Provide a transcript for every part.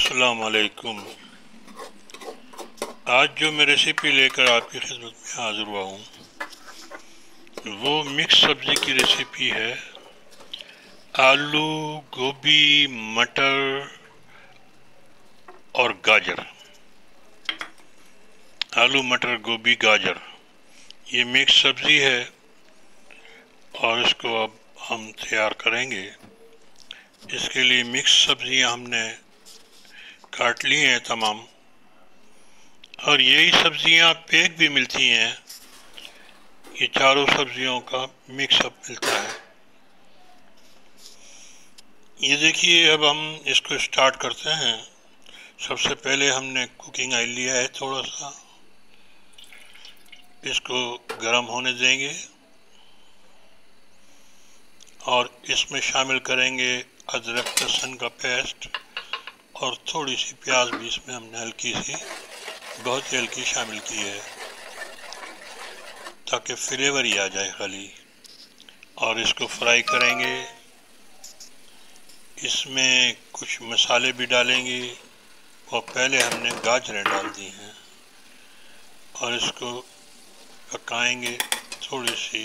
अस्सलाम वालेकुम। आज जो मैं रेसिपी लेकर आपकी खिदमत में हाजिर हुआ हूँ वो मिक्स सब्ज़ी की रेसिपी है। आलू, गोभी, मटर और गाजर। आलू, मटर, गोभी, गाजर ये मिक्स सब्ज़ी है और इसको अब हम तैयार करेंगे। इसके लिए मिक्स सब्ज़ियाँ हमने काट ली हैं तमाम, और यही सब्ज़ियाँ पैक भी मिलती हैं। ये चारों सब्जियों का मिक्सअप मिलता है। ये देखिए, अब हम इसको स्टार्ट करते हैं। सबसे पहले हमने कुकिंग ऑयल लिया है, थोड़ा सा इसको गर्म होने देंगे और इसमें शामिल करेंगे अदरक लहसुन का पेस्ट और थोड़ी सी प्याज भी इसमें हमने हल्की सी, बहुत ही हल्की शामिल की है ताकि फ्लेवर ही आ जाए खाली। और इसको फ्राई करेंगे। इसमें कुछ मसाले भी डालेंगे और पहले हमने गाजरें डाल दी हैं और इसको पकाएंगे। थोड़ी सी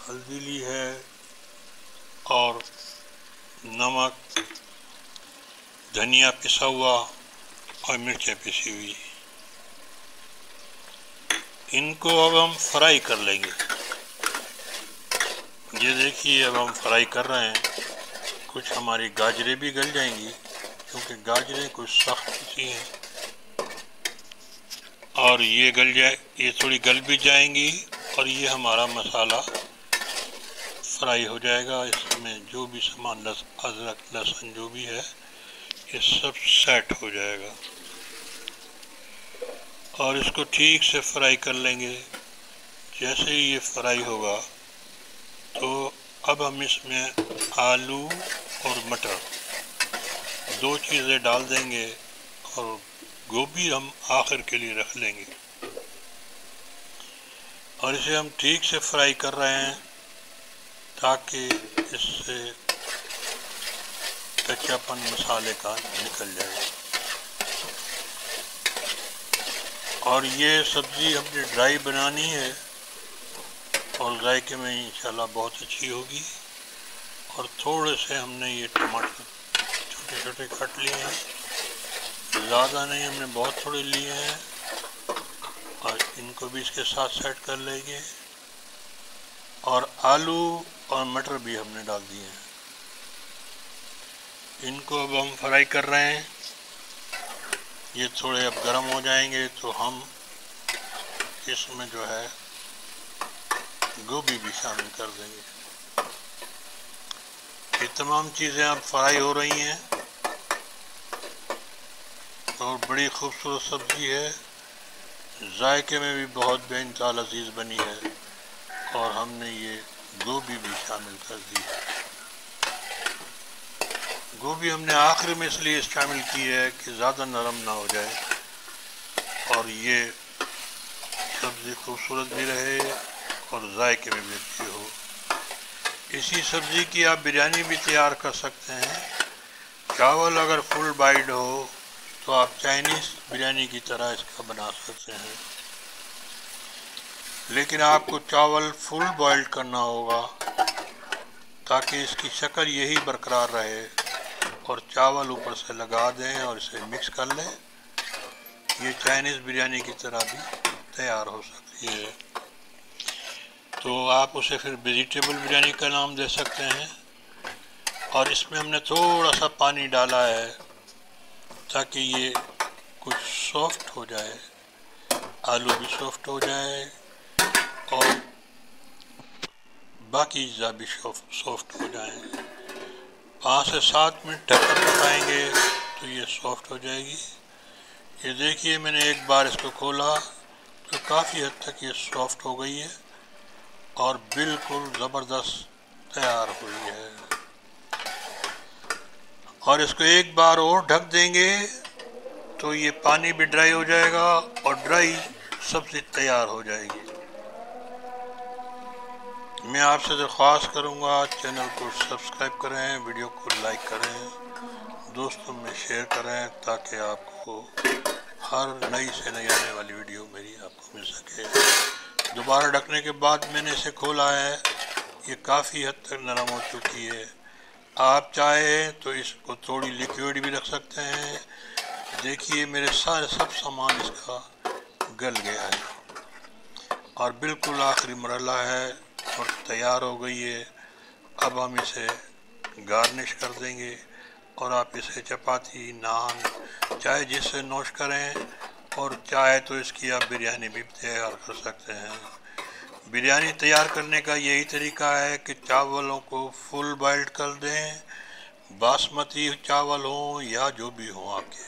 हल्दी ली है और नमक, धनिया पिसा हुआ और मिर्चें पिसी हुई। इनको अब हम फ्राई कर लेंगे। ये देखिए, अब हम फ्राई कर रहे हैं। कुछ हमारी गाजरें भी गल जाएंगी क्योंकि गाजरें कुछ सख्त होती हैं और ये थोड़ी गल भी जाएंगी और ये हमारा मसाला फ्राई हो जाएगा। इसमें जो भी सामान अदरक लहसुन जो भी है ये सब सेट हो जाएगा और इसको ठीक से फ्राई कर लेंगे। जैसे ही ये फ्राई होगा तो अब हम इसमें आलू और मटर दो चीज़ें डाल देंगे और गोभी हम आखिर के लिए रख लेंगे और इसे हम ठीक से फ्राई कर रहे हैं ताकि इससे कच्चापन मसाले का निकल जाए। और ये सब्ज़ी हमने ड्राई बनानी है और जायके में इंशाल्लाह बहुत अच्छी होगी। और थोड़े से हमने ये टमाटर छोटे छोटे काट लिए हैं, ज़्यादा नहीं, हमने बहुत थोड़े लिए हैं और इनको भी इसके साथ सेट कर लेंगे। और आलू और मटर भी हमने डाल दिए हैं। इनको अब हम फ्राई कर रहे हैं। ये थोड़े अब गर्म हो जाएंगे तो हम इसमें जो है गोभी भी शामिल कर देंगे। ये तमाम चीज़ें अब फ्राई हो रही हैं और बड़ी खूबसूरत सब्ज़ी है। जायके में भी बहुत बेइंतहा लजीज बनी है और हमने ये गोभी भी शामिल कर दी। गोभी हमने आखिर में इसलिए शामिल की है कि ज़्यादा नरम ना हो जाए और ये सब्ज़ी खूबसूरत भी रहे और जायके में भी अच्छी हो। इसी सब्ज़ी की आप बिरयानी भी तैयार कर सकते हैं। चावल अगर फुल बॉइल्ड हो तो आप चाइनीज़ बिरयानी की तरह इसका बना सकते हैं, लेकिन आपको चावल फुल बॉइल्ड करना होगा ताकि इसकी शक्ल यही बरकरार रहे और चावल ऊपर से लगा दें और इसे मिक्स कर लें। ये चाइनीज़ बिरयानी की तरह भी तैयार हो सकती है। तो आप उसे फिर वेजिटेबल बिरयानी का नाम दे सकते हैं। और इसमें हमने थोड़ा सा पानी डाला है ताकि ये कुछ सॉफ्ट हो जाए, आलू भी सॉफ्ट हो जाए और बाकी चीज़ें भी सॉफ्ट हो जाए। 5 से 7 मिनट ढककर पकाएंगे तो ये सॉफ्ट हो जाएगी। ये देखिए, मैंने एक बार इसको खोला तो काफ़ी हद तक ये सॉफ्ट हो गई है और बिल्कुल ज़बरदस्त तैयार हुई है। और इसको एक बार और ढक देंगे तो ये पानी भी ड्राई हो जाएगा और ड्राई सब्ज़ी तैयार हो जाएगी। मैं आपसे दरख्वास्त करूँगा चैनल को सब्सक्राइब करें, वीडियो को लाइक करें, दोस्तों में शेयर करें ताकि आपको हर नई से नई आने वाली वीडियो मेरी आपको मिल सके। दोबारा ढकने के बाद मैंने इसे खोला है, ये काफ़ी हद तक नरम हो चुकी है। आप चाहें तो इसको थोड़ी लिक्विड भी रख सकते हैं। देखिए मेरे सारे सब सामान इसका गल गया है और बिल्कुल आखिरी मरहला है और तैयार हो गई है। अब हम इसे गार्निश कर देंगे और आप इसे चपाती, नान चाहे जिससे नोश करें, और चाहे तो इसकी आप बिरयानी भी तैयार कर सकते हैं। बिरयानी तैयार करने का यही तरीका है कि चावलों को फुल बॉइल्ड कर दें, बासमती चावल हो या जो भी हो आपके,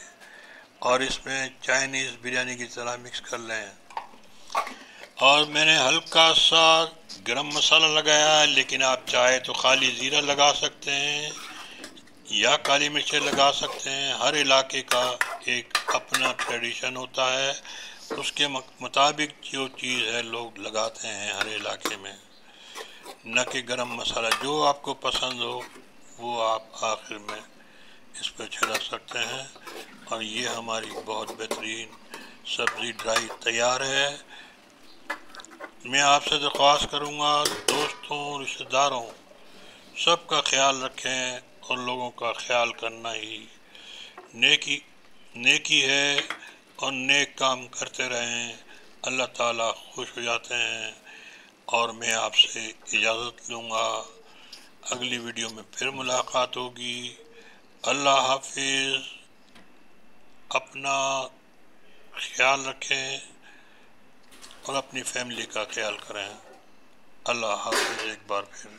और इसमें चाइनीज़ बिरयानी की तरह मिक्स कर लें। और मैंने हल्का सा गरम मसाला लगाया है, लेकिन आप चाहे तो खाली ज़ीरा लगा सकते हैं या काली मिर्चें लगा सकते हैं। हर इलाके का एक अपना ट्रेडिशन होता है, उसके मुताबिक जो चीज़ है लोग लगाते हैं हर इलाके में, न कि गरम मसाला। जो आपको पसंद हो वो आप आखिर में इस पर छिड़क सकते हैं। और ये हमारी बहुत बेहतरीन सब्ज़ी ड्राई तैयार है। मैं आपसे दरख्वास्त करूँगा, दोस्तों, रिश्तेदारों, सबका ख्याल रखें, और लोगों का ख्याल करना ही नेकी है, और नेक काम करते रहें, अल्लाह ताला खुश हो जाते हैं। और मैं आपसे इजाज़त लूँगा, अगली वीडियो में फिर मुलाकात होगी। अल्लाह हाफिज़। अपना ख्याल रखें और अपनी फैमिली का ख्याल करें। अल्लाह हाफिज़ एक बार फिर।